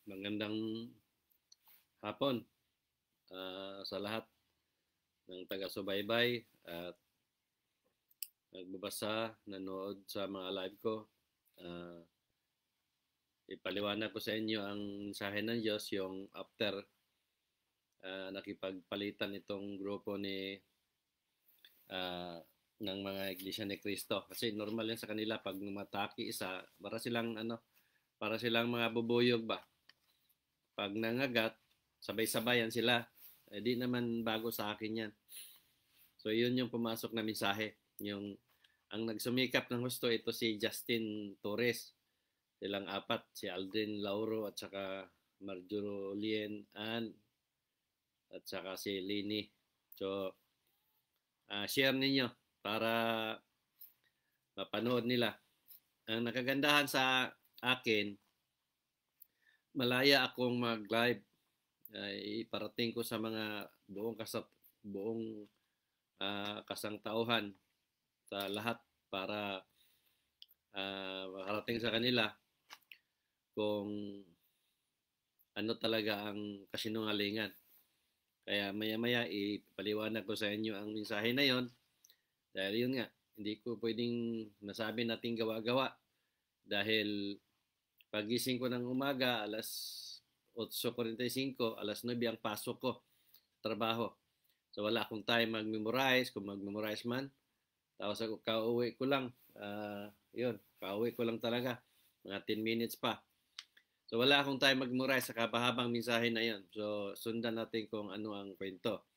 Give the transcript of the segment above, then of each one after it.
Magandang hapon sa lahat ng taga-subaybay at nagbabasa, nanood sa mga live ko. Uh, Ipaliwanag ko sa inyo ang mensahe ng Diyos yung after nakipagpalitan itong grupo uh, ng mga Iglesia ni Cristo. Kasi normal yan sa kanila pag mataki isa, para silang mga bubuyog ba. Pag nangagat, sabay-sabayan sila. Di naman bago sa akin yan. So yun yung pumasok na mensahe. Ang nagsumikap ng husto ito si Justin Torres. Silang apat, si Aldrin Lauro at saka Marjolien Ann at saka si Lini. So share ninyo para mapanood nila. Ang nakagandahan sa akin, malaya akong mag-live. Iparating ko sa mga buong kasangtauhan sa lahat para makarating sa kanila kung ano talaga ang kasinungalingan. Kaya maya-maya ipaliwanag ko sa inyo ang mensahe na yon. Dahil yun nga, hindi ko pwedeng masabi nating gawa-gawa. Dahil pagising ko ng umaga, alas 8:45, alas 9 ang pasok ko trabaho. So wala akong time mag-memorize, kung mag-memorize man. Tapos ako, kauwi ko lang. Pauwi ko lang talaga. Mga 10 minutes pa. So wala akong time mag-memorize sa kapahabang mensahe na yon. So sundan natin kung ano ang kwento.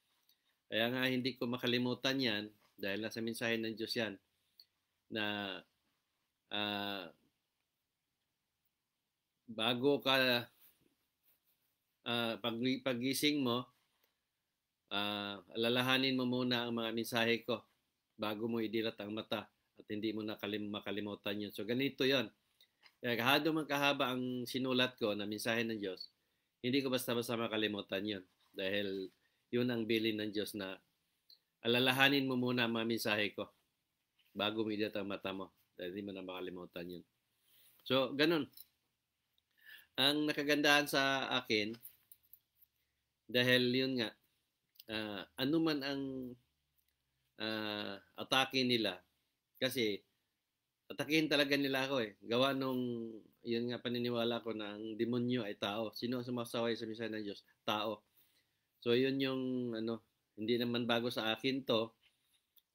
Kaya nga hindi ko makalimutan yan dahil nasa mensahe ng Diyos yan na bago ka pagising mo, alalahanin mo muna ang mga mensahe ko bago mo idilat ang mata at hindi mo makalimutan yun. So ganito yon. Kaya kahado man kahaba ang sinulat ko na mensahe ng Diyos, hindi ko basta-basta makalimutan yun. Dahil yun ang bilin ng Diyos na alalahanin mo muna ang mga mensahe ko bago mo idilat ang mata mo. Dahil hindi mo na makalimutan yun. So ganun. Ang nakagandahan sa akin, dahil yun nga, ano man ang atake nila, kasi atakihin talaga nila ako eh. Gawa nung, yun nga paniniwala ko na ang demonyo ay tao. Sino ang sumasaway sa mensahe ng Diyos? Tao. So yun yung, hindi naman bago sa akin to.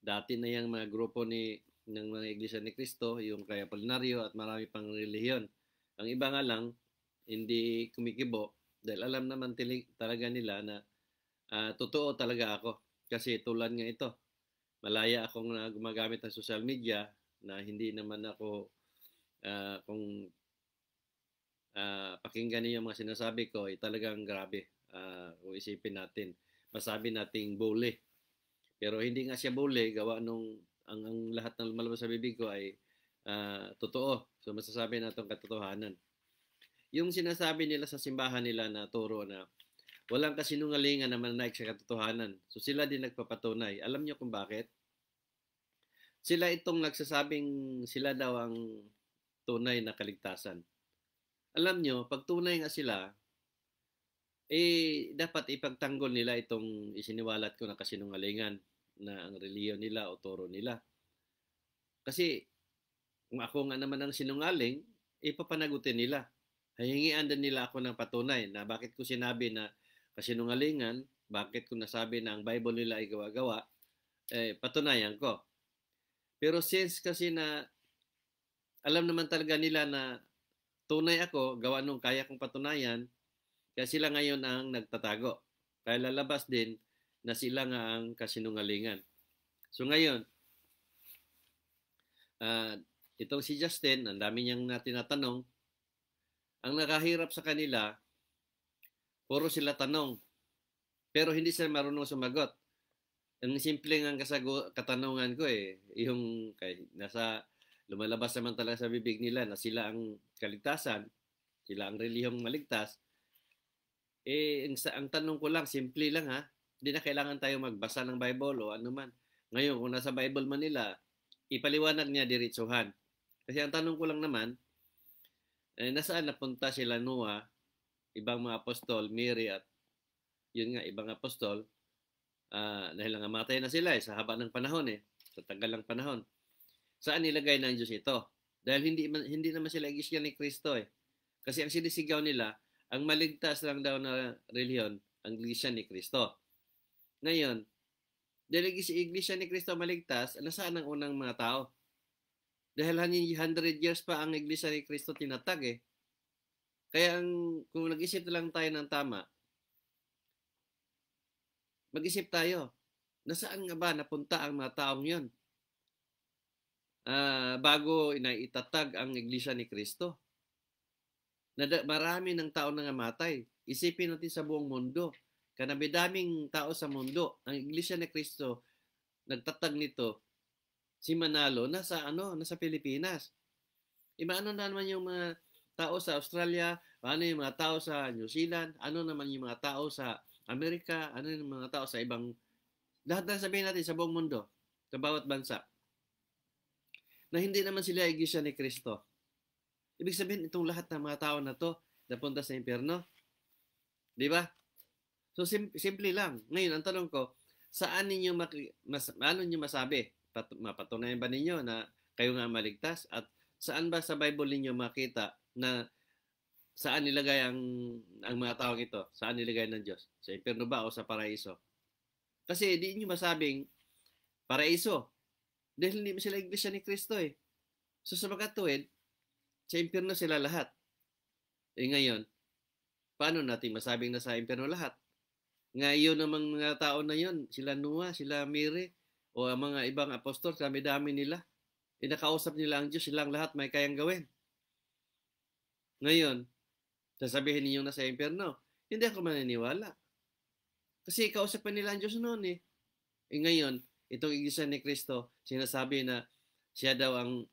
Dati na yung mga grupo ng mga Iglesia ni Cristo, yung kay Apolinario at marami pang relihiyon. Ang iba nga lang, hindi kumikibo dahil alam naman talaga nila na totoo talaga ako. Kasi tulad nga ito, malaya akong gumagamit ng social media na hindi naman ako kung pakinggan niyo yung mga sinasabi ko ay talagang grabe. Kung isipin natin, masabi nating bully. Pero hindi nga siya bully, gawa nung ang lahat ng lumalabas sa bibig ko ay totoo. So masasabi natin katotohanan. Yung sinasabi nila sa simbahan nila na turo na walang kasinungalingan na mananaig sa katotohanan. So sila din nagpapatunay. Alam niyo kung bakit? Sila itong nagsasabing sila daw ang tunay na kaligtasan. Alam niyo, pag tunay nga sila, dapat ipagtanggol nila itong isiniwalat ko na kasinungalingan na ang reliyon nila o turo nila. Kasi kung ako nga naman ang sinungaling, ipapanagutin nila. Hihingian din nila ako ng patunay na bakit ko sinabi na kasinungalingan, bakit ko nasabi na ang Bible nila ay gawa-gawa, patunayan ko. Pero since kasi na alam naman talaga nila na tunay ako, gawa nung kaya kong patunayan, kaya sila ngayon ang nagtatago. Kaya lalabas din na sila nga ang kasinungalingan. So ngayon, itong si Justin, ang dami niyang tinatanong, ang nakahirap sa kanila, puro sila tanong. Pero hindi sila marunong sumagot. Ang simple nga katanungan ko yung lumalabas naman talaga sa bibig nila na sila ang kaligtasan, sila ang relihiyong maligtas. Ang tanong ko lang, simple lang ha, hindi na kailangan tayo magbasa ng Bible o ano man. Ngayon, kung nasa Bible man nila, ipaliwanag niya diretsuhan. Kasi ang tanong ko lang naman, nasaan napunta sila Noah ibang mga apostol, Mary at yun nga, ibang apostol, dahil nangamatay na sila sa haba ng panahon sa tagal ng panahon. Saan nilagay ng Diyos ito? Dahil hindi naman sila iglesia ni Kristo Kasi ang sinisigaw nila, ang maligtas lang daw na reliyon, ang iglesia ni Kristo. Ngayon, dahil iglesia ni Kristo maligtas, nasaan ang unang mga tao? Dahil 100 years pa ang iglesia ni Kristo tinatag Kaya kung nag-isip lang tayo ng tama, mag-isip tayo, nasaan nga ba napunta ang mga taong yon? Bago inaitatag ang iglesia ni Kristo. Marami ng tao na namatay. Isipin natin sa buong mundo. Kanami-daming tao sa mundo. Ang iglesia ni Kristo, nagtatag nito, si Manalo, nasa Pilipinas. Ano naman yung mga tao sa Australia, ano yung mga tao sa New Zealand, ano naman yung mga tao sa Amerika, ano yung mga tao sa ibang, lahat na sabihin natin sa buong mundo, sa bawat bansa, na hindi naman sila iglesia ni Kristo. Ibig sabihin, itong lahat ng mga tao na to, napunta sa impyerno. Di ba? So, simple lang. Ngayon, ang tanong ko, saan ninyo ano nyo masabi? Mapatunayan ba ninyo na kayo nga maligtas? At saan ba sa Bible ninyo makita na saan nilagay ang mga taong ito? Saan nilagay ng Diyos? Sa impyerno ba o sa paraiso? Kasi di nyo masabing paraiso. Dahil hindi sila iglesia ni Kristo So sa makatuwid, sa impyerno sila lahat. Ngayon, paano natin masabing nasa impyerno lahat? Ngayon namang mga tao na yon, sila Noah, sila Mary, o ang mga ibang apostol, dami-dami nila. Nakausap nila ang Diyos, silang lahat may kayang gawin. Ngayon, sasabihin ninyo na sa impyerno, hindi ako maniniwala. Kasi kausapan nila ang Diyos noon ngayon, itong iglesia ni Kristo, sinasabi na siya daw ang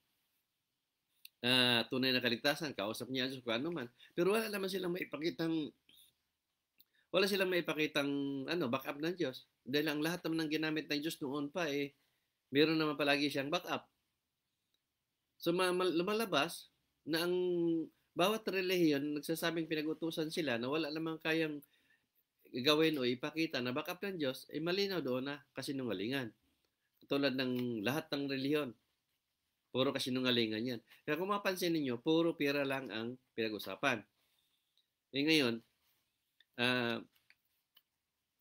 tunay na kaligtasan, kausap niya ang Diyos kung ano man. Pero wala silang maipakitang backup ng Diyos. Dahil ang lahat naman ng ginamit ng Diyos noon pa meron naman palagi siyang backup. So lumalabas na ang bawat relihiyon nagsasabing pinag-utusan sila na wala namang kayang gawin o ipakita na backup ng Diyos, malinaw doon na kasinungalingan. Tulad ng lahat ng relihiyon. Puro kasinungalingan yan. Kaya kung mapansin ninyo, puro pera lang ang pinag-usapan. Ngayon,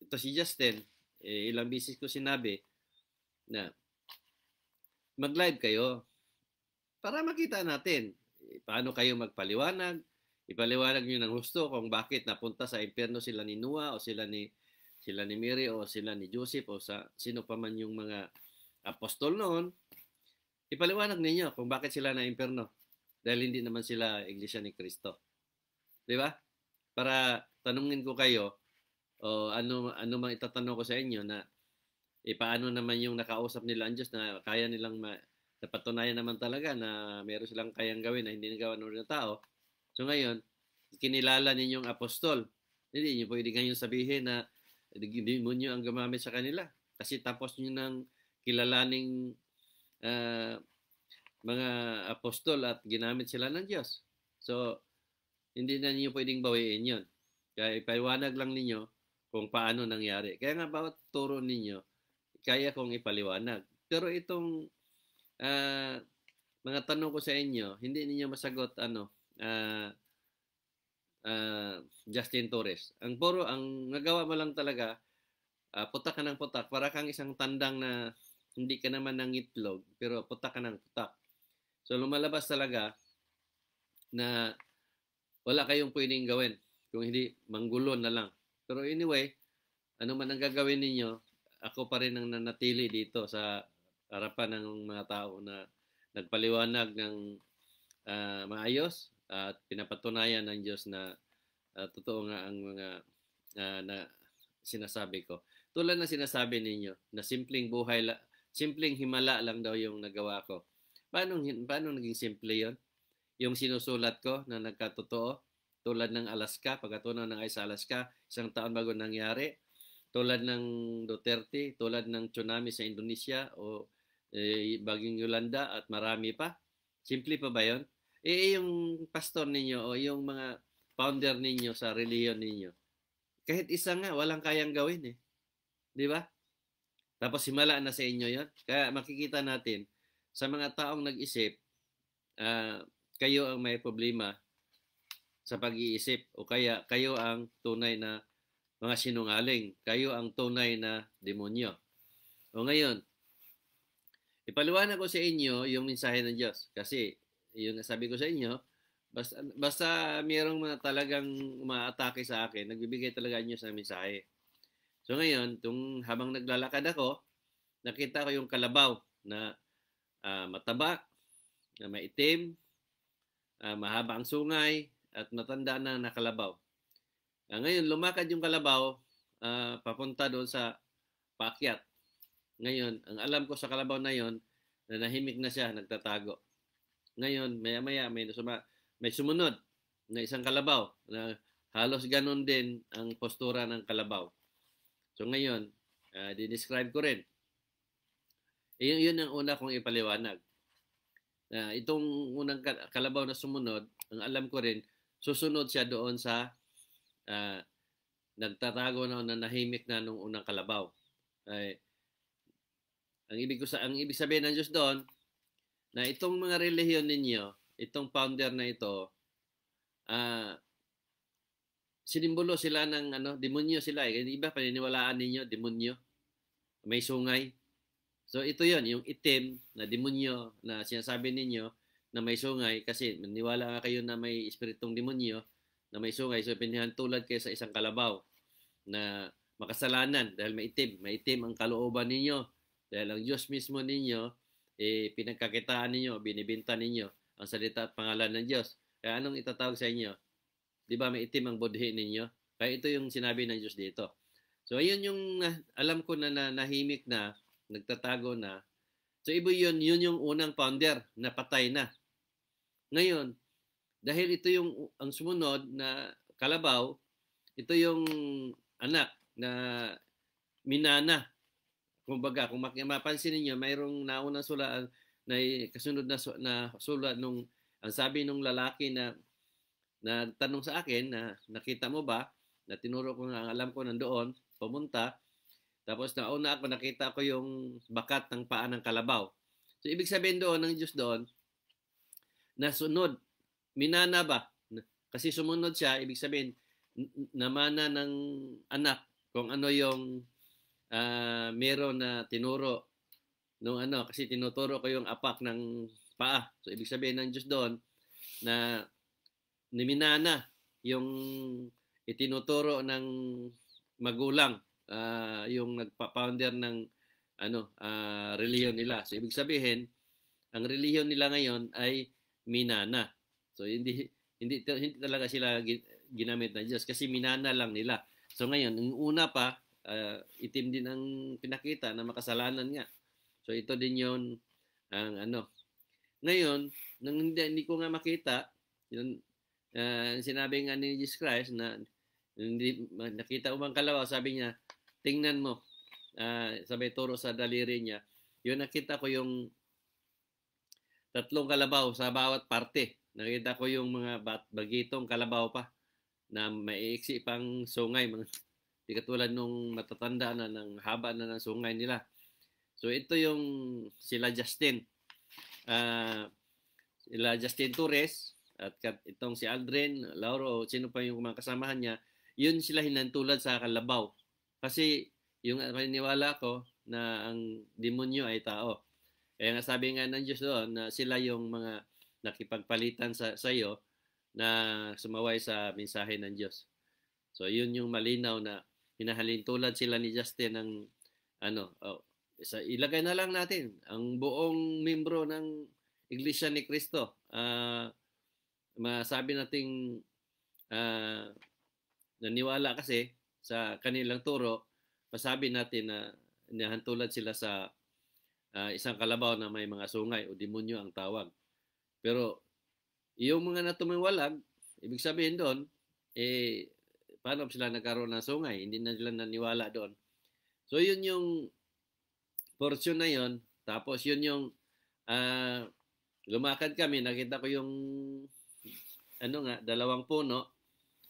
ito si Justin, ilang bisis ko sinabi na mag-live kayo para makita natin paano kayo magpaliwanag. Ipaliwanag nyo ng gusto kung bakit napunta sa impyerno sila ni Noah o sila ni Mary o sila ni Joseph o sa sino pa man yung mga apostol noon. Ipaliwanag ninyo kung bakit sila na impyerno dahil hindi naman sila iglesia ni Kristo. Di ba? Para tanungin ko kayo o ano mang itatanong ko sa inyo na paano naman yung nakausap nila ang Diyos na kaya nilang napatunayan naman talaga na meron silang kayang gawin na hindi nagawa ng tao. So ngayon, kinilala ninyong apostol. Hindi niyo pwede ngayon sabihin na demonyo ang gumamit sa kanila. Kasi tapos niyo nang kilalaning mga apostol at ginamit sila ng Diyos. So, hindi na niyo pwedeng bawiin yon. Kaya ipaliwanag lang ninyo kung paano nangyari. Kaya nga bawat turo ninyo, kaya kong ipaliwanag. Pero itong mga tanong ko sa inyo, hindi ninyo masagot Justin Torres. Ang nagawa mo lang talaga, putak ka ng putak. Para kang isang tandang na hindi ka naman ng itlog, pero putak ka ng putak. So lumalabas talaga na wala kayong pwedeng gawin kung hindi manggulo na lang. Pero anyway, ano man ang gagawin ninyo, ako pa rin ang nanatili dito sa harapan ng mga tao na nagpaliwanag ng maayos at pinapatunayan ng Diyos na totoo nga ang mga na sinasabi ko. Tulad na sinasabi ninyo na simpleng himala lang daw yung nagawa ko. Paano naging simple yon? Yung sinusulat ko na nagkatotoo, tulad ng Alaska, pagkatunaw ng ice sa Alaska, 1 taon bago nangyari, tulad ng Duterte, tulad ng tsunami sa Indonesia o Bagyong Yolanda at marami pa. Simple pa ba yon? Yung pastor ninyo o yung mga founder ninyo sa reliyon ninyo. Kahit isa nga, walang kayang gawin eh. Di ba? Tapos himala na sa inyo yon. Kaya makikita natin, sa mga taong nag-isip, kayo ang may problema sa pag-iisip o kaya kayo ang tunay na mga sinungaling. Kayo ang tunay na demonyo. O ngayon, ipaliwanag ko sa inyo yung mensahe ng Diyos. Kasi, yung nasabi ko sa inyo, basta mayroong mga talagang umaatake sa akin, nagbibigay talaga niyo sa mensahe. So ngayon, habang naglalakad ako, nakita ko yung kalabaw na mataba, na maitim, mahaba ang sungay, at matanda na nakalabaw. Ngayon, lumakad yung kalabaw papunta doon sa paakyat. Ngayon, ang alam ko sa kalabaw na yon, na nahimik na siya, nagtatago. Ngayon, maya-maya may sumunod na isang kalabaw na halos ganun din ang postura ng kalabaw. So ngayon, di-describe ko rin. Yun ang una kong ipaliwanag. Itong unang kalabaw na sumunod, ang alam ko rin, susunod siya doon sa nagtatago na nahimik na nung unang kalabaw. Ang ibig sabihin ng Diyos doon, na itong mga relihiyon ninyo, itong founder na ito, sinimbolo sila ng demonyo sila eh. Iba paniniwalaan ninyo, demonyo. May sungay. So ito yon, yung itim na demonyo na sinasabi ninyo na may sungay kasi maniwala nga kayo na may espiritong demonyo na may sungay. So pinahantulad kayo sa isang kalabaw na makasalanan dahil maitim ang kalooban ninyo. Dahil ang Diyos mismo ninyo, pinagkakitaan ninyo, binibinta ninyo ang salita at pangalan ng Diyos. Kaya anong itatawag sa inyo? Di ba may itim ang budhi ninyo? Kaya ito yung sinabi ng Diyos dito. So ayun yung alam ko na nahimik na, nagtatago na. So yun yung unang founder na patay na. Ngayon, dahil ito yung ang sumunod na kalabaw, ito yung anak na minana. Kumbaga, kung mapansin niyo, mayroong naunang sulat na kasunod na sulat nung ang sabi nung lalaki na tanong sa akin na nakita mo ba, na tinuro ko nga, alam ko nandoon, pumunta, tapos nauna ako, nakita ko yung bakat ng paa ng kalabaw. So, ibig sabihin doon, ng Diyos doon, nasunod, minana ba? Kasi sumunod siya, ibig sabihin, namana ng anak, kung ano yung meron na tinuro nung kasi tinuturo ko yung apak ng paa. So, ibig sabihin ng Diyos doon na niminana yung itinuturo ng magulang, yung nagpa-founder ng reliyon nila. So, ibig sabihin, ang reliyon nila ngayon ay minana. So, hindi talaga sila ginamit ng Diyos kasi minana lang nila. So, ngayon, yung una pa, itim din ang pinakita na makasalanan nga. So ito din yon ang Ngayon, nang hindi ko nga makita, yun, sinabi nga ni Jesus Christ na hindi nakita umang kalabaw, sabi niya, tingnan mo, sabi turo sa daliri niya, yun nakita ko yung tatlong kalabaw sa bawat parte. Nakita ko yung mga bagitong kalabaw pa na maiiksi pang sungay, di katulad nung matatanda na ng haba na ng sungay nila. So ito yung sila Justin Torres at itong si Aldrin, Lauro, sino pa yung mga kasamahan niya, yun sila hinantulad sa kalabaw. Kasi yung paniniwala ko na ang demonyo ay tao. Kaya nga sabi nga ng Diyos doon na sila yung mga nakipagpalitan sa iyo na sumaway sa mensahe ng Diyos. So yun yung malinaw na hinahalin tulad sila ni Justin ng ilagay na lang natin ang buong membro ng Iglesia ni Cristo. Masabi nating naniwala kasi sa kanilang turo, masabi natin na nahantulad sila sa isang kalabaw na may mga sungay o demonyo ang tawag. Pero yung mga natumiwalag, ibig sabihin doon, paano sila nagkaroon ng sungay? Hindi na sila naniwala doon. So, yun yung portion na yun. Tapos, yun yung lumakad kami. Nakita ko yung dalawang puno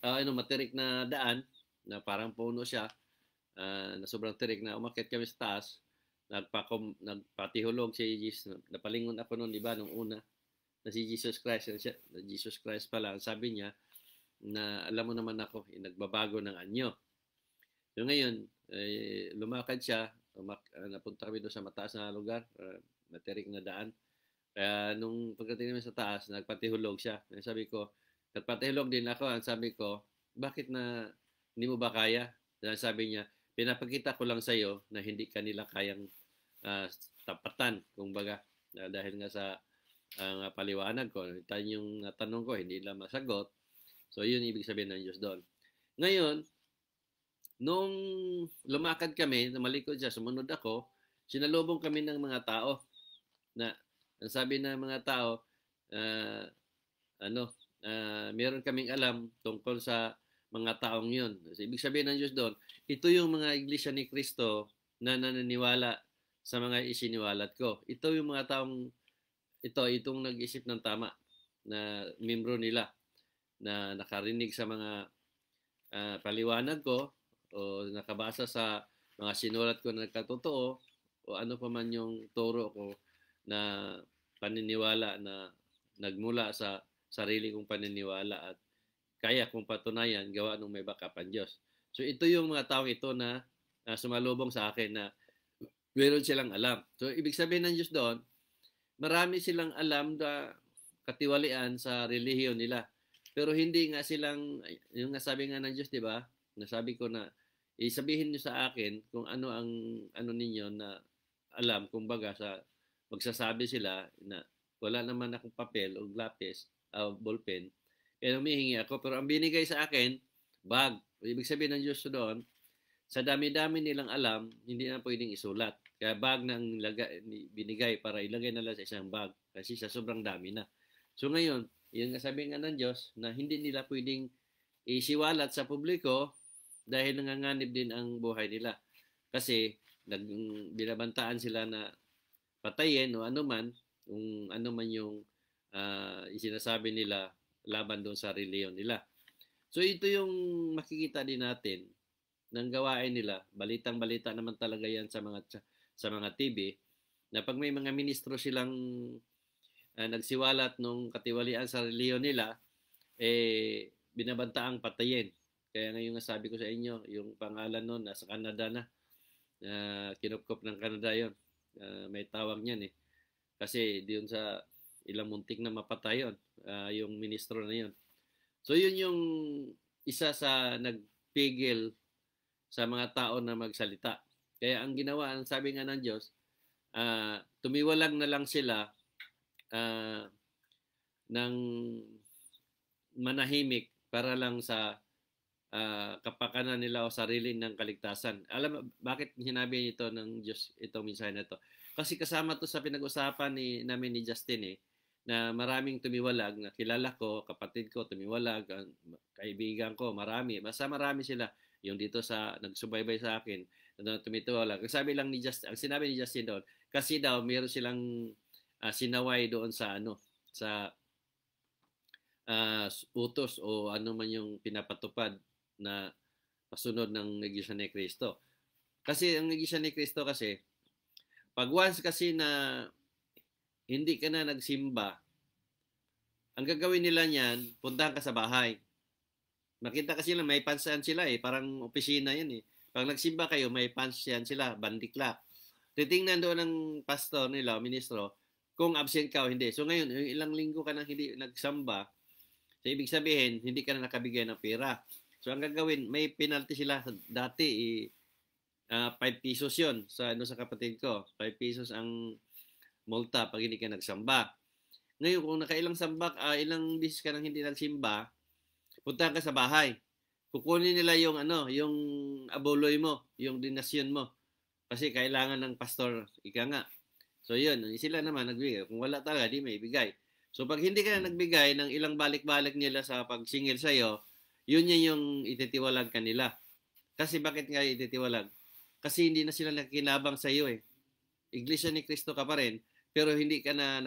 matirik na daan na parang puno siya, na sobrang tirik na umakyat kami sa taas. Nagpatihulog si Jesus. Napalingon ako noon, di ba, nung una, na si Jesus Christ, na Jesus Christ pala, sabi niya, na alam mo naman ako, nagbabago ng anyo. So ngayon, lumakad siya, napunta kami doon sa mataas na lugar, matirik na daan. Kaya nung pagdating namin sa taas, nagpatihulog siya. Sabi ko, nagpatihulog din ako. Ang sabi ko, bakit na hindi mo ba kaya? Dahil sabi niya, pinapakita ko lang sa iyo na hindi kanila kayang tapatan, kumbaga. Dahil nga sa paliwanag ko, yung tanong ko, hindi nila masagot. So, yun ibig sabihin ng Diyos doon. Ngayon, nung lumakad kami, malikod siya, sumunod ako, sinalubong kami ng mga tao na ang sabi ng mga tao, meron kaming alam tungkol sa mga taong yun. So, ibig sabihin ng Diyos doon, ito yung mga iglesia ni Kristo na naniniwala sa mga isiniwalat ko. Ito yung mga taong, itong nag-isip ng tama na membro nila na nakarinig sa mga paliwanag ko o nakabasa sa mga sinulat ko na nagkatotoo o ano pa man yung turo ko na paniniwala na nagmula sa sarili kong paniniwala at kaya kong patunayan gawa ng may bakapan Diyos. So ito yung mga taong ito na sumalubong sa akin na meron silang alam. So ibig sabihin ng Diyos doon, marami silang alam na katiwalian sa relihiyon nila. Pero hindi nga silang, yung nasabi nga ng Diyos, di ba? Nasabi ko na, isabihin niyo sa akin kung ano ang ano ninyo na alam, kumbaga sa magsasabi sila na wala naman akong papel o lapis o ballpen, kaya humihingi ako. Pero ang binigay sa akin, bag. Ibig sabihin ng Diyos doon, sa dami-dami nilang alam, hindi na pwedeng isulat. Kaya bag nang binigay para ilagay nila sa isang bag kasi sa sobrang dami na. So ngayon, yung sabi nga ng Diyos na hindi nila pwedeng isiwalat sa publiko dahil nanganganib din ang buhay nila. Kasi binabantaan sila na patayin o anuman, kung anuman yung isinasabi nila laban doon sa reliyon nila. So ito yung makikita din natin ng gawain nila. Balitang-balita naman talaga yan sa mga TV na pag may mga ministro silang nagsiwalat nung katiwalian sa reliyon nila, binabantaang patayin. Kaya ngayon nga sabi ko sa inyo, yung pangalan nun, nasa Canada na, kinupkop ng Canada yon. May tawag niyan eh. Kasi diyon sa ilang muntik na mapatay yun, yung ministro na yun. So yun yung isa sa nagpigil sa mga tao na magsalita. Kaya ang ginawa, ang sabi nga ng Diyos, tumiwalag na lang sila ng manahimik para lang sa kapakanan nila o sarili ng kaligtasan. Alam bakit hinabi ito ng Diyos itong mensahe na ito? Kasi kasama to sa pinag-usapan namin ni Justin na maraming tumiwalag, na kilala ko, kapatid ko tumiwalag, kaibigan ko, marami. Basta marami sila. Yung dito sa nagsubaybay sa akin, na tumitiwalag. Ang sabi lang ni Justin, ang sinabi ni Justin doon, kasi daw mayroon silang sinaway doon sa sa utos o ano man yung pinapatupad na pasunod ng Iglesia ni Cristo. Kasi ang Iglesia ni Cristo kasi, pag once kasi na hindi ka na nagsimba, ang gagawin nila niyan, puntahan ka sa bahay. Makita kasi lang, may pansan sila parang opisina yan Pag nagsimba kayo, may pansan sila, bandikla. Titingnan doon ng pastor nila, ministro, kung absent ka o hindi. So ngayon, ilang linggo ka nang hindi nagsamba, so ibig sabihin, hindi ka na nakabigay ng pera. So ang gagawin, may penalty sila dati, 5 pesos yun sa kapatid ko. 5 pesos ang multa pag hindi ka nagsamba. Ngayon, kung nakailang sambak, ilang bisis ka nang hindi nagsimba, punta ka sa bahay. Kukunin nila yung yung aboloy mo, yung dinasyon mo. Kasi kailangan ng pastor, ika nga. So yun, sila naman nagbigay. Kung wala talaga, di may bigay. So pag hindi ka na nagbigay ng ilang balik-balik nila sa pagsingil sa'yo, yun yung ititiwalag kanila. Kasi bakit nga ititiwalag? Kasi hindi na sila nakinabang sa iyo Iglesia ni Cristo ka pa rin, pero hindi na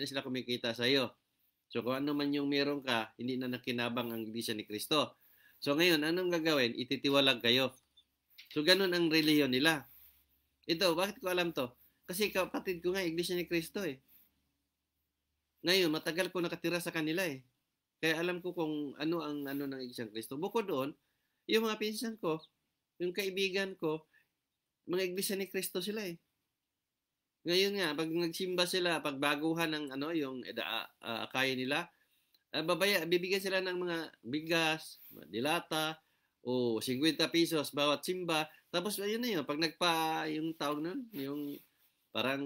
sila kumikita sa iyo. So kung ano man yung meron ka, hindi na nakinabang ang Iglesia ni Cristo. So ngayon, anong gagawin? Ititiwalag kayo. So ganun ang reliyon nila. Ito, bakit ko alam to? Kasi kapatid ko nga, Iglesia ni Cristo eh. Ngayon, matagal ko nakatira sa kanila eh. Kaya alam ko kung ano ang ano ng Iglesia ni Cristo. Bukod doon, yung mga pinsan ko, yung kaibigan ko, mga Iglesia ni Cristo sila eh. Ngayon nga, pag nagsimba sila, pag baguhan ng ano, yung akay nila, bibigyan sila ng mga bigas, dilata, o 50 pesos bawat simba. Tapos ayun na yun, pag yung tawag nun, yung parang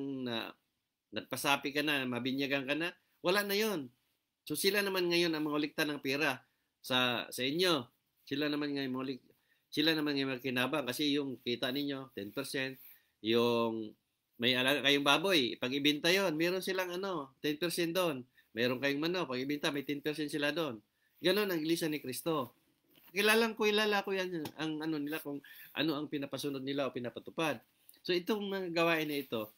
nagpasapi ka na, mabinyagan ka na, wala na yun. So sila naman ngayon ang mangulikta ng pera sa inyo. Sila naman ngayon magkinabang kasi yung kita ninyo, 10%, yung may alaga kayong baboy, pag ibenta yon, meron silang 10% doon. Meron kayong manok, pag ibenta, may 10% sila doon. Ganon ang Iglesia ni Cristo. Kilala ko yan, ang ano nila, kung ano ang pinapasunod nila o pinapatupad. So itong mga gawain na ito,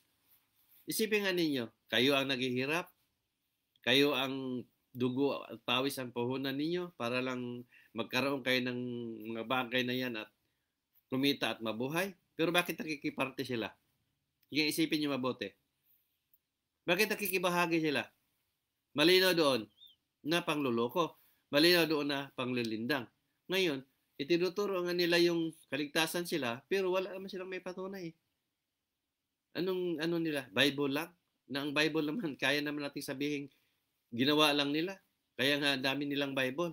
isipin nga ninyo, kayo ang naghihirap, kayo ang dugo at pawis ang puhunan ninyo para lang magkaroon kayo ng mga bagay na yan at kumita at mabuhay. Pero bakit nakikiparte sila? Yung isipin nyo mabuti. Bakit nakikibahagi sila? Malinaw doon na pangluloko. Malinaw doon na panglilindang. Ngayon, itinuturo nga nila yung kaligtasan sila, pero wala naman silang may patunay. Ano nila? Bible lang? Na ang Bible naman, kaya naman natin sabihin, ginawa lang nila. Kaya nga dami nilang Bible.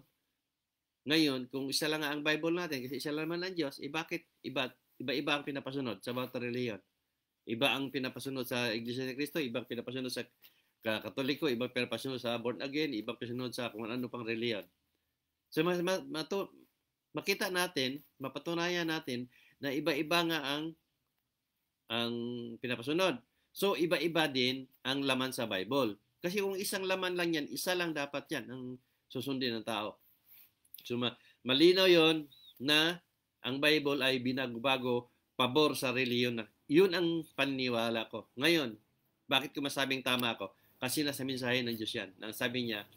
Ngayon, kung isa lang nga ang Bible natin, kasi isa lang naman ang Diyos, bakit iba-iba ang pinapasunod sa bawat reliyon? Iba ang pinapasunod sa Iglesia ni Cristo, ibang pinapasunod sa Katoliko, ibang pinapasunod sa born again, ibang pinapasunod sa kung ano pang reliyon. So makita natin, mapatunayan natin na iba-iba nga ang pinapasunod. So iba-iba din ang laman sa Bible. Kasi kung isang laman lang yan, isa lang dapat yan ang susundin ng tao. So malinaw yon na ang Bible ay binagbago pabor sa reliyon na. Yun ang paniniwala ko. Ngayon, bakit ko masabing tama ako? Kasi nasa mensahe ng Diyos yan. Nang sabi niya,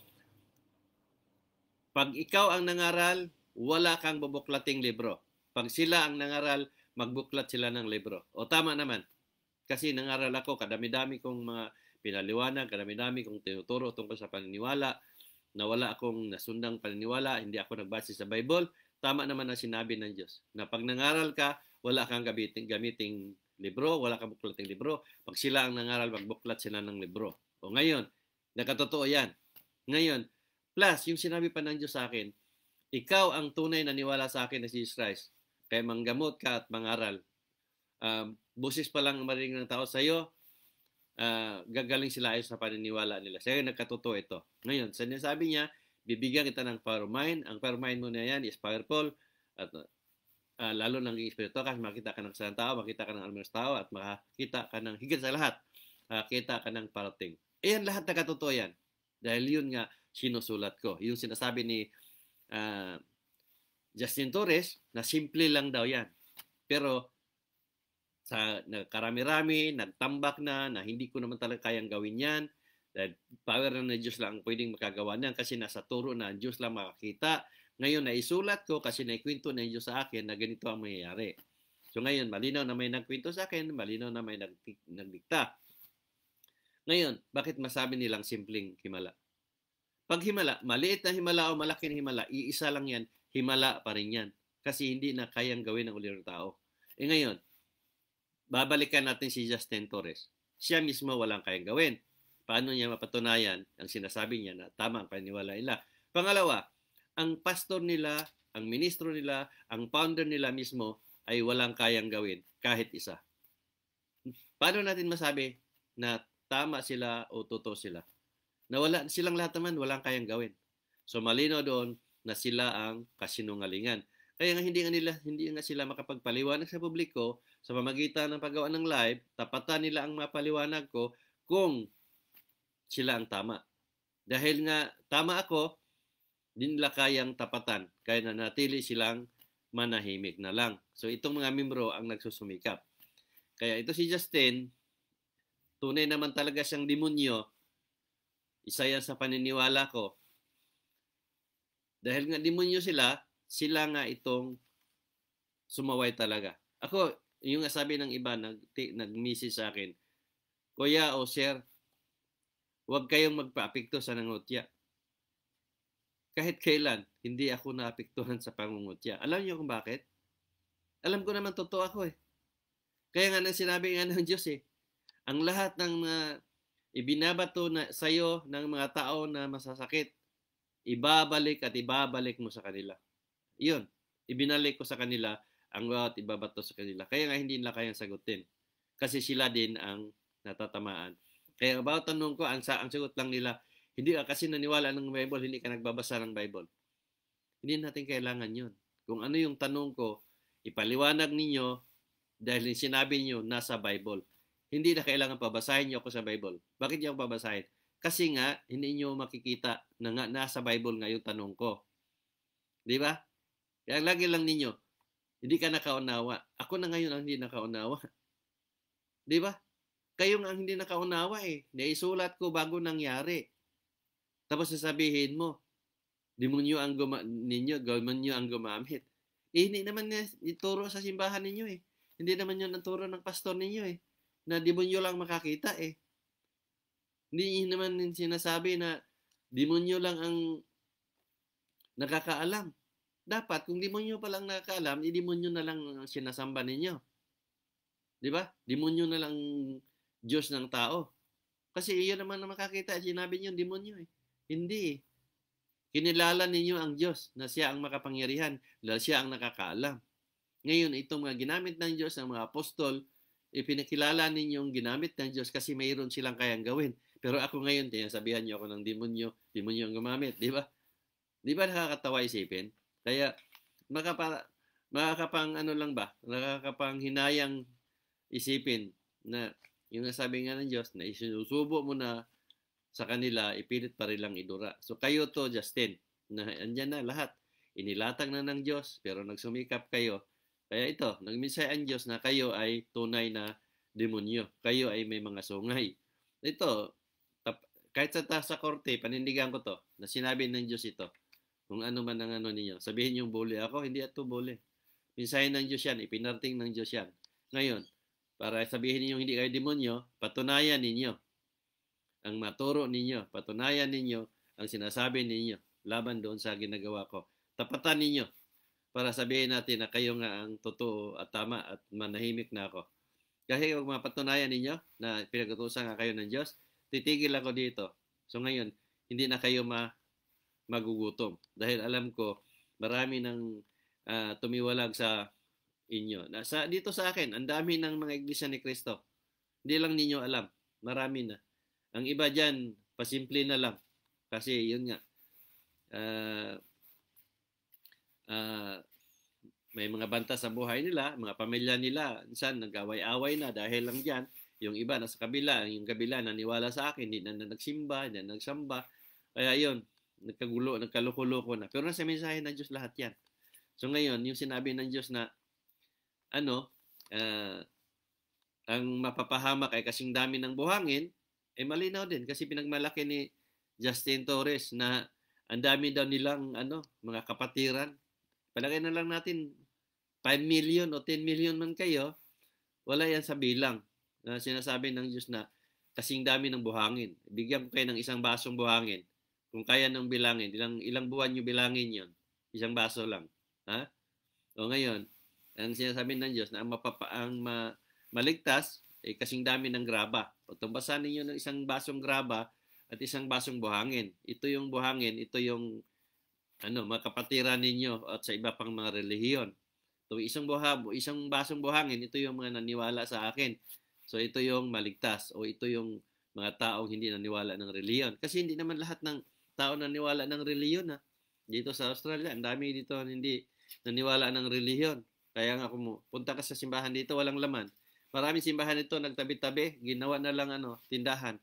pag ikaw ang nangaral, wala kang bubuklating libro. Pag sila ang nangaral, magbuklat sila ng libro. O tama naman. Kasi nangaral ako, kadami-dami kong mga pinaliwanag, kadami-dami kong tinuturo tungkol sa paniniwala, na wala akong nasundang paniniwala, hindi ako nagbase sa Bible. Tama naman ang sinabi ng Diyos. Na pag nangaral ka, wala kang gamiting libro, wala kang buklating libro. Pag sila ang nangaral, magbuklat sila ng libro. O ngayon, nakatotoo yan. Ngayon, plus, yung sinabi pa ng Diyos sa akin, ikaw ang tunay na niwala sa akin na si Jesus Christ. Kaya manggamot ka at mangaral. Busis pa lang marinig ng tao sa iyo, gagaling sila ayon sa paniniwala nila. Kaya nagkatotoo ito. Ngayon, sinasabi niya, bibigyan kita ng power of mind. Ang power of mind mo na yan is powerful. At lalo ng espiritu ka, makita ka ng isang tao, makita ka ng almanas tao, at makita ka ng higit sa lahat, makita ka ng parating. Ayan, lahat na katotoo yan. Dahil yun nga, sinusulat ko. Yung sinasabi ni Justin Torres, na simple lang daw yan. Pero, sa karami-rami, nagtambak na hindi ko naman talaga kayang gawin yan. Dahil power na Diyos lang ang pwedeng makagawa niyan kasi nasa turo na ang Diyos lang makakita. Ngayon, naisulat ko kasi naikwento na Diyos sa akin na ganito ang mangyayari. So ngayon, malinaw na may nagkwento sa akin, malinaw na may nagdikta. Ngayon, bakit masabi nilang simpleng himala? Pag himala, maliit na himala o malaking himala, iisa lang yan, himala pa rin yan. Kasi hindi na kayang gawin ng ulirang tao. Ngayon, babalikan natin si Justin Torres. Siya mismo walang kayang gawin. Paano niya mapatunayan ang sinasabi niya na tama ang paniniwala nila? Pangalawa, ang pastor nila, ang ministro nila, ang founder nila mismo ay walang kayang gawin kahit isa. Paano natin masabi na tama sila o totoo sila? Na silang lahat naman walang kayang gawin. So malinaw doon na sila ang kasinungalingan. Kaya nga hindi nga sila makapagpaliwanag sa publiko sa pamamagitan ng paggawa ng live, tapatan nila ang mapaliwanag ko kung sila ang tama. Dahil nga tama ako, din nila kayang tapatan. Kaya nanatili silang manahimik na lang. So itong mga membro ang nagsusumikap. Kaya ito si Justin, tunay naman talaga siyang demonyo. Isa yan sa paniniwala ko. Dahil nga demonyo sila, sila nga itong sumaway talaga. Ako, yung sabi ng iba, nag-message sa akin, Kuya o Sir, huwag kayong magpaapekto sa nangutya. Kahit kailan, hindi ako naapektuhan sa pangungutya. Alam niyo kung bakit? Alam ko naman totoo ako eh. Kaya nga nang sinabi nga ng Diyos eh, ang lahat ng ibinabato na sa'yo ng mga tao na masasakit, ibabalik at ibabalik mo sa kanila. Iyon, ibinalik ko sa kanila ang bawat ibabato sa kanila. Kaya nga hindi nila kayang sagutin. Kasi sila din ang natatamaan. Kaya bawat tanong ko, ang sagot lang nila, hindi ka kasi naniwala ng Bible, hindi ka nagbabasa ng Bible. Hindi natin kailangan yun. Kung ano yung tanong ko, ipaliwanag ninyo dahil sinabi niyo nasa Bible. Hindi na kailangan pabasahin niyo ako sa Bible. Bakit niyo ako babasahin? Kasi nga, hindi niyo makikita na nga nasa Bible nga yung tanong ko. Di ba? Kaya lagi lang ninyo, hindi ka nakaunawa. Ako na ngayon ang hindi nakaunawa. Di ba? Kayo nga ang hindi nakaunawa eh. Naisulat ko bago nangyari. Tapos sasabihin mo, demonyo ang demonyo ang gumamit. Eh, hindi naman ituro sa simbahan ninyo eh. Hindi naman yun ang turo ng pastor ninyo eh. Na demonyo lang makakita eh. Hindi naman sinasabi na demonyo lang ang nakakaalam. Dapat, kung demonyo pa lang nakakaalam, demonyo na lang sinasamba ninyo. Di ba? Demonyo na lang Diyos ng tao. Kasi iyon naman na makakita. Sinabi niyo, demonyo eh. Hindi eh. Kinilala ninyo ang Diyos na siya ang makapangyarihan dahil siya ang nakakaalam. Ngayon, itong mga ginamit ng Diyos, ng mga apostol, ipinakilala ninyong ginamit ng Diyos kasi mayroon silang kayang gawin. Pero ako ngayon, sabihan niyo ako ng demonyo ang gumamit, di ba? Di ba nakakatawa isipin? Kaya, makakapang ano lang ba? Nakakapang hinayang isipin na yung nasabi nga ng Diyos na isinusubo mo na sa kanila, ipilit pa rin lang idura. So kayo to, Justin, na andyan na lahat. Inilatag na ng Diyos, pero nagsumikap kayo. Kaya ito, nagminsay ang Diyos na kayo ay tunay na demonyo. Kayo ay may mga sungay. Ito, kahit sa korte, panindigan ko to, na sinabi ng Diyos ito. Kung ano man ang ano ninyo. Sabihin yung bully ako, hindi ito bully. Minsahin ng Diyos yan, ipinarting ng Diyos yan. Ngayon, para sabihin ninyo hindi kayo demonyo, patunayan ninyo ang maturo ninyo, patunayan ninyo ang sinasabi ninyo laban doon sa ginagawa ko. Tapatan ninyo para sabihin natin na kayo nga ang totoo at tama at manahimik na ako. Kasi kung mapatunayan ninyo na pinag-utusan nga kayo ng Diyos, titigil ako dito. So ngayon, hindi na kayo magugutom. Dahil alam ko, marami nang tumiwalag sa inyo. Dito sa akin, ang dami ng mga iglesia ni Cristo. Hindi lang ninyo alam. Marami na. Ang iba dyan, pasimple na lang. Kasi yun nga, may mga banta sa buhay nila, mga pamilya nila, minsan nag-away-away na dahil lang dyan. Yung iba nasa kabila, yung kabila naniwala sa akin, hindi na nagsimba, hindi na nagsamba. Kaya yun, nagkaluko-luko na. Pero nasa mensahe ng Diyos lahat yan. So ngayon, yung sinabi ng Diyos na ang mapapahamak ay kasing dami ng buhangin, malinaw din kasi pinagmalaki ni Justin Torres na ang dami daw nilang mga kapatiran. Palagay na lang natin 5 million o 10 million man kayo, wala yan sa bilang na sinasabi ng Diyos na kasing dami ng buhangin. Bigyan ko kayo ng isang basong buhangin. Kung kaya nang bilangin, ilang buwan nyo bilangin yon, isang baso lang. Ha? O ngayon, ang sinasabi ng Diyos na ang maligtas ay kasing dami ng graba. O tumbasan ninyo ng isang basong graba at isang basong buhangin. Ito yung buhangin, ito yung mga kapatiran ninyo at sa iba pang mga relihiyon. So isang basong buhangin, ito yung mga naniwala sa akin. So ito yung maligtas o ito yung mga taong hindi naniwala ng relihiyon. Kasi hindi naman lahat ng tao naniwala ng relihiyon. Dito sa Australia, ang dami dito hindi naniwala ng relihiyon. Kaya nga kung punta ka sa simbahan dito, walang laman. Maraming simbahan dito nagtabi-tabi, ginawa na lang tindahan,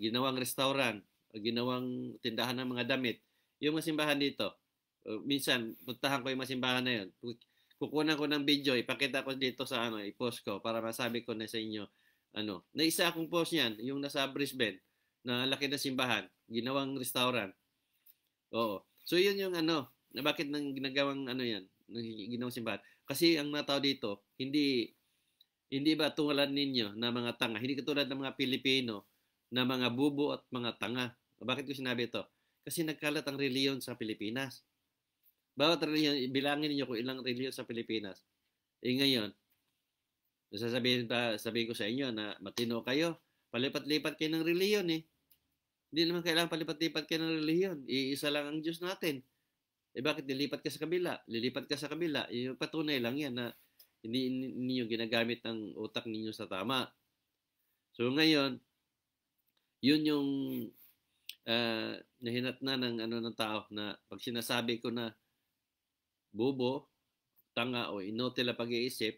ginawang restaurant, ginawang tindahan ng mga damit. Yung mga simbahan dito, minsan puntahan ko yung mga simbahan na yun. Kukunan ko ng video, ipakita ko dito sa i-post ko para masabi ko na sa inyo na isa akong post niyan, yung nasa Brisbane, na laki na simbahan, ginawang restaurant. Oo. So yun yung na bakit nang ginagawang ano yan, ginawang simbahan. Kasi ang mga tao dito, hindi ba tulad ninyo na mga tanga, hindi katulad ng mga Pilipino na mga bubo at mga tanga. Bakit ko sinabi ito? Kasi nagkalat ang reliyon sa Pilipinas. Bawat reliyon, bilangin niyo kung ilang reliyon sa Pilipinas. Ngayon, sabihin ko sa inyo na matino kayo, palipat-lipat kayo ng reliyon eh. Hindi naman kailangan palipat-lipat kayo ng reliyon. Iisa lang ang Diyos natin. Bakit lilipat ka sa kabila? Lilipat ka sa kabila. Yung patunay lang yan na hindi ninyo ginagamit ang utak ninyo sa tama. So ngayon, yun yung nahinatnan ng tao na pag sinasabi ko na bobo, tanga o inutile pag-iisip,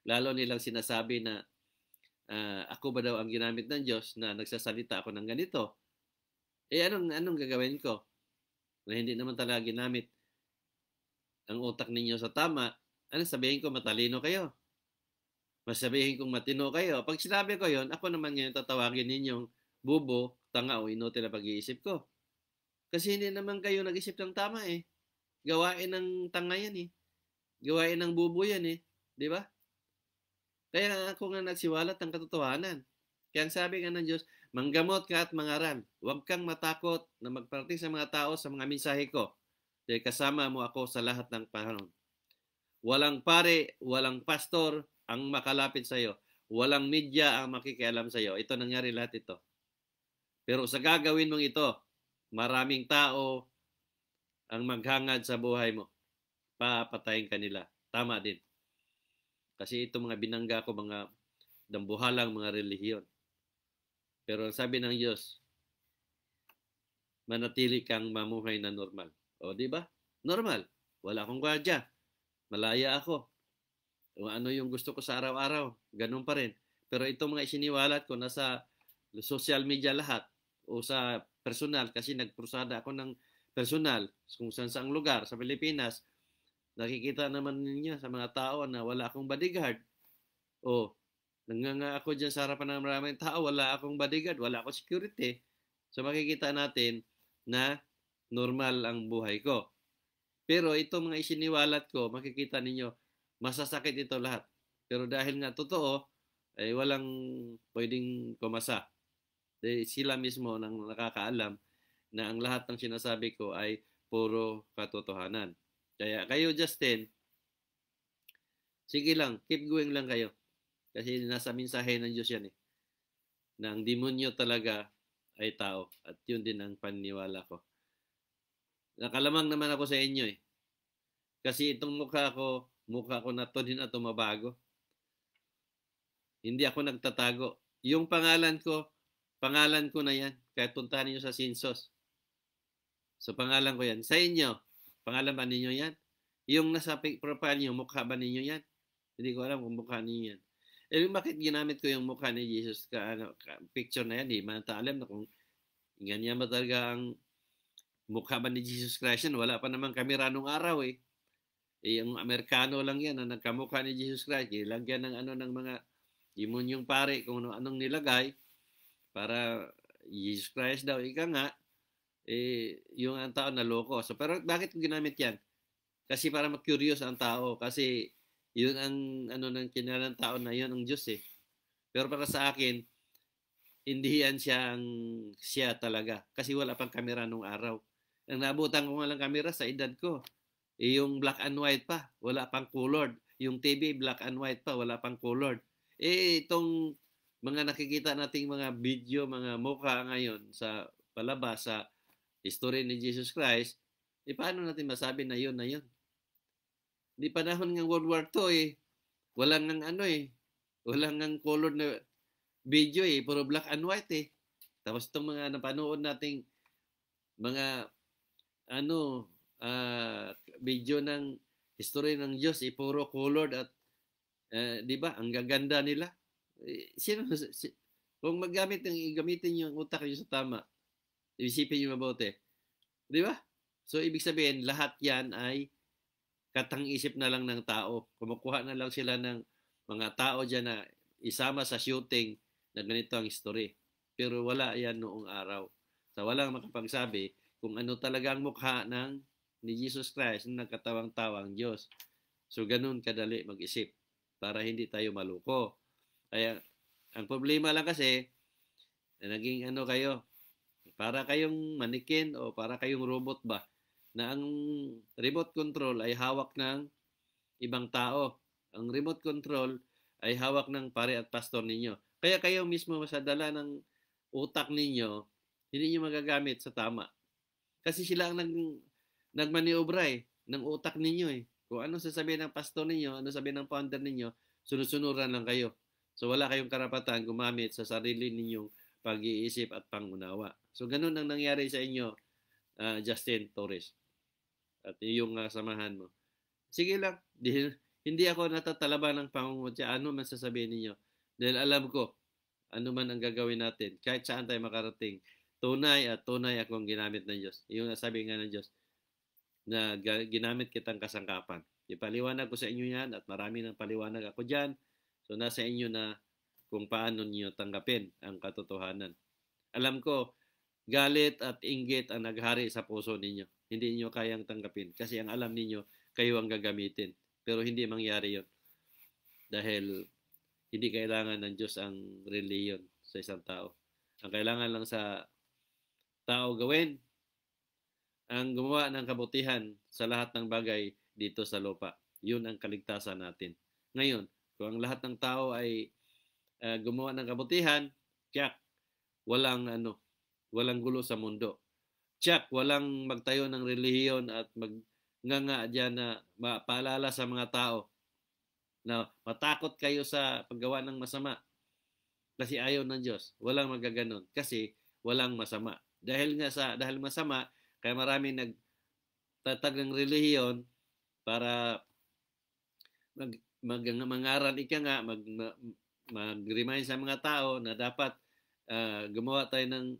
lalo nilang sinasabi na ako ba daw ang ginamit ng Diyos na nagsasalita ako ng ganito? Anong gagawin ko? Na hindi naman talaga ginamit ang utak ninyo sa tama. Sabihin ko matalino kayo? Mas sabihin kong matino kayo? Pag sinabi ko yon, ako naman ngayon tatawagin ninyong bubo, tanga o inutile pag-iisip ko. Kasi hindi naman kayo nag-isip ng tama eh. Gawain ng tanga yan eh. Gawain ng bubo yan eh. Di ba? Kaya ako nga nagsiwalat ng katotohanan. Kaya ang sabi nga ng Diyos, manggamot ka at mangaral. Huwag kang matakot na magparating sa mga tao sa mga mensahe ko. Dahil kasama mo ako sa lahat ng panahon. Walang pare, walang pastor ang makalapit sa iyo. Walang media ang makikialam sa iyo. Ito nangyari lahat ito. Pero sa gagawin mong ito, maraming tao ang maghangad sa buhay mo. Papatayin ka nila. Tama din. Kasi itong mga binangga ko, mga dambuhalang mga relihiyon. Pero sabi ng Diyos, manatili kang mamuhay na normal. O, di ba? Normal. Wala akong gwadya. Malaya ako. O ano yung gusto ko sa araw-araw. Ganun pa rin. Pero itong mga isiniwalat ko nasa social media lahat o sa personal kasi nagprusada ako ng personal kung saan lugar sa Pilipinas. Nakikita naman ninyo sa mga tao na wala akong bodyguard. O, nanganga ako dyan sa harapan ng maraming tao, wala akong bodyguard, wala akong security. So makikita natin na normal ang buhay ko. Pero itong mga isiniwalat ko, makikita ninyo, masasakit ito lahat. Pero dahil nga totoo, ay walang pwedeng kumasa. Dahil sila mismo nang nakakaalam na ang lahat ng sinasabi ko ay puro katotohanan. Kaya kayo, Justin, sige lang, keep going lang kayo. Kasi nasa mensahe ng Diyos yan eh. Na ang demonyo talaga ay tao. At yun din ang paniniwala ko. Nakalamang naman ako sa inyo eh. Kasi itong mukha ko na to din at tumabago. Hindi ako nagtatago. Yung pangalan ko na yan. Kahit puntahan niyo sa Sinsos. So pangalan ko yan. Sa inyo, pangalan ba ninyo yan? Yung nasa profile niyo, mukha ba ninyo yan? Hindi ko alam kung mukha ninyo yan. Bakit ginamit ko yung mukha ni Jesus picture na yan? Di man alam na kung ganyan ba talaga ang mukha ba ni Jesus Christ yan? Wala pa naman kamera nung araw eh. Yung Amerikano lang yan na nagkamukha ni Jesus Christ. Ilagyan ng mga demonyong pare kung anong nilagay para Jesus Christ daw. Ika nga, yung ang tao naloko. So, pero bakit ginamit yan? Kasi para ma-curious ang tao. Kasi yun ang ng kinala ng tao na yun ang Diyos eh. Pero para sa akin, hindi yan siya talaga. Kasi wala pang kamera nung araw. Ang naabutan ko nga lang kamera sa edad ko. Yung black and white pa, wala pang colored. Yung TV, black and white pa, wala pang colored. Itong mga nakikita nating mga video, mga mukha ngayon sa palabas, sa history ni Jesus Christ, paano natin masabi na yun na yun? Di panahon ng World War II walang walang ng colored na video puro black and white Tapos itong mga napanood nating mga video ng history ng Diyos puro colored at di ba ang gaganda nila. Kung gamitin yung utak niyo sa tama, isipin niyo mabuti. Di ba? So ibig sabihin lahat yan ay katang-isip na lang ng tao. Kumukuha na lang sila ng mga tao dyan na isama sa shooting na ganito ang history. Pero wala yan noong araw. So walang makapagsabi kung ano talaga ang mukha ng ni Jesus Christ na nagkatawang-tao ang Diyos. So, ganun kadali mag-isip para hindi tayo maluko. Kaya, ang problema lang kasi, naging ano kayo, para kayong manikin o para kayong robot ba, na ang remote control ay hawak ng ibang tao. Ang remote control ay hawak ng pare at pastor ninyo. Kaya kayo mismo sa dala ng utak ninyo, hindi nyo magagamit sa tama. Kasi sila ang nagmaniobra ng utak ninyo eh. Kung ano sasabihin ng pastor ninyo, ano sasabihin ng founder ninyo, sunod-sunuran lang kayo. So wala kayong karapatan gumamit sa sarili ninyong pag-iisip at pangunawa. So ganun ang nangyari sa inyo, Justin Torres. At yung samahan mo. Sige lang, hindi ako natatalaba ng pangungutya. Ano man sasabihin ninyo? Dahil alam ko, ano man ang gagawin natin, kahit saan tayo makarating, tunay at tunay akong ginamit ng Diyos. Yung sabi nga ng Diyos, na ginamit kitang kasangkapan. Ipaliwanag ko sa inyo yan at marami ng paliwanag ako dyan. So nasa inyo na kung paano niyo tanggapin ang katotohanan. Alam ko, galit at inggit ang naghari sa puso ninyo. Hindi niyo kayang tanggapin kasi ang alam ninyo, kayo ang gagamitin. Pero hindi mangyari yon dahil hindi kailangan ng Diyos ang reliyon sa isang tao. Ang kailangan lang sa tao gawin, ang gumawa ng kabutihan sa lahat ng bagay dito sa lupa. Yun ang kaligtasan natin. Ngayon, kung ang lahat ng tao ay gumawa ng kabutihan, tiyak, walang gulo sa mundo. Tiyak, walang magtayo ng relihiyon at magnanga diyan na paalala sa mga tao na matakot kayo sa paggawa ng masama kasi ayaw ng Diyos. Walang magaganon kasi walang masama. Dahil masama, kaya maraming nagtatag ng relihiyon para mangaral mag-remind sa mga tao na dapat gumawa tayo ng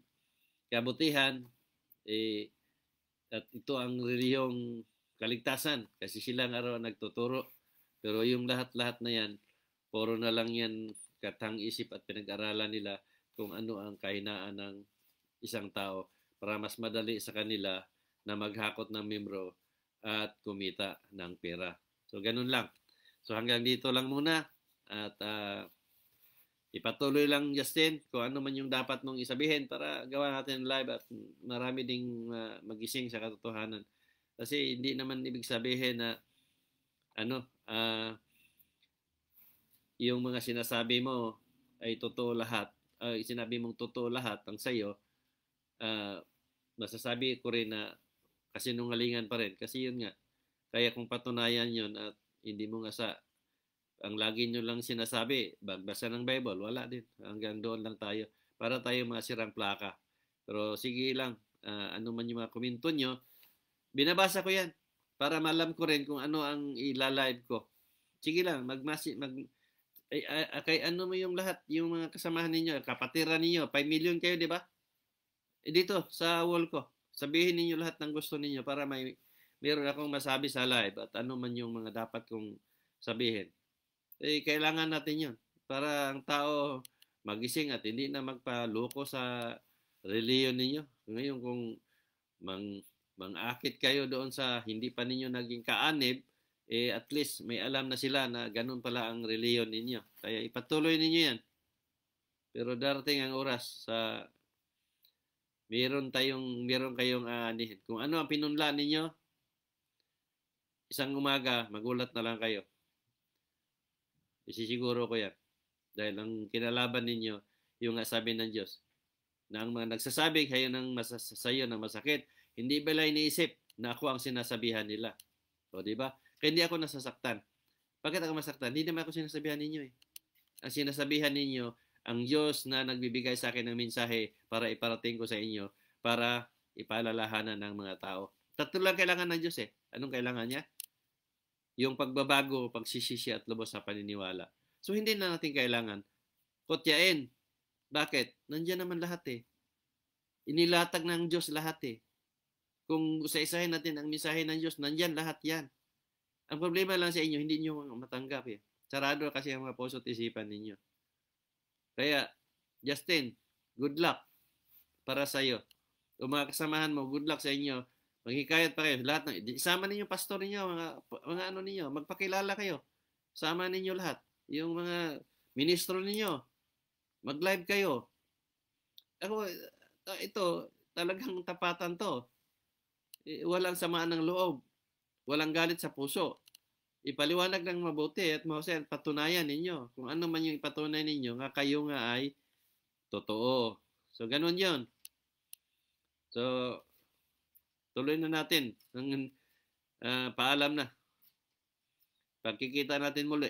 kabutihan at ito ang relihiyong kaligtasan kasi sila nga raw nagtuturo. Pero yung lahat-lahat na yan, puro na lang yan katang isip at pinag-aralan nila kung ano ang kahinaan ng isang tao para mas madali sa kanila na maghakot ng membro at kumita ng pera. So, ganun lang. So, hanggang dito lang muna. At ipatuloy lang, Justin, kung ano man yung dapat mong isabihin para gawa natin live at marami ding magising sa katotohanan. Kasi hindi naman ibig sabihin na yung mga sinasabi mo ay totoo lahat. Sinabi mong totoo lahat ang sayo, masasabi ko rin na kasinungalingan pa rin. Kasi yun nga, kaya kung patunayan yun at hindi mo nga ang lagi nyo lang sinasabi, bagbasa ng Bible, wala din. Hanggang doon lang tayo. Para tayo mga sirang plaka. Pero sige lang, ano man yung mga komento nyo, binabasa ko yan para malam ko rin kung ano ang ilalive ko. Sige lang, kay ano mo yung lahat, yung mga kasamahan ninyo, kapatiran ninyo, 5 million kayo, di ba? Dito, sa wall ko, sabihin ninyo lahat ng gusto ninyo para meron akong masabi sa live at ano man yung mga dapat kong sabihin. Kailangan natin yun para ang tao magising at hindi na magpaloko sa reliyon ninyo. Ngayon kung mang-akit kayo doon sa hindi pa ninyo naging kaanib, at least may alam na sila na ganun pala ang reliyon ninyo. Kaya ipatuloy ninyo yan. Pero darating ang oras sa meron kayong anihin. Kung ano ang pinunlaan ninyo, isang umaga, magulat na lang kayo. Isisiguro ko yan. Dahil ang kinalaban ninyo, yung sabi ng Diyos, na ang mga nagsasabi kayo sayo ng masakit, hindi ba iniisip na ako ang sinasabihan nila? O, di ba? Kaya hindi ako nasasaktan. Bakit ako masaktan? Hindi naman ako sinasabihan ninyo eh. Ang sinasabihan ninyo, ang Diyos na nagbibigay sa akin ng mensahe para iparating ko sa inyo, para ipaalalahanan ng mga tao. Tatlo lang kailangan ng Diyos eh. Anong kailangan niya? Yung pagbabago, pagsisisi at lubos sa paniniwala. So hindi na natin kailangan kutyain. Bakit? Nandiyan naman lahat eh. Inilatag ng Diyos lahat eh. Kung isa-isahin natin ang mensahe ng Diyos, nandiyan lahat yan. Ang problema lang sa inyo, hindi nyo matanggap eh. Sarado kasi ang mga puso at isipan ninyo. Kaya, Justin, good luck para sa iyo. O mga kasamahan mo, good luck sa inyo Maghikayat pa kayo. Lahat ng, isama ninyo pastor ninyo, mga ano ninyo, magpakilala kayo. Sama ninyo lahat. Yung mga ministro ninyo, mag-live kayo. Ako, ito, talagang tapatan to. Walang samaan ng loob. Walang galit sa puso. Ipaliwanag ng mabuti at patunayan ninyo. Kung ano man yung ipatunay ninyo, nga kayo nga ay totoo. So, ganun yon. So, tuloy na natin. Paalam na. Pagkikita natin muli.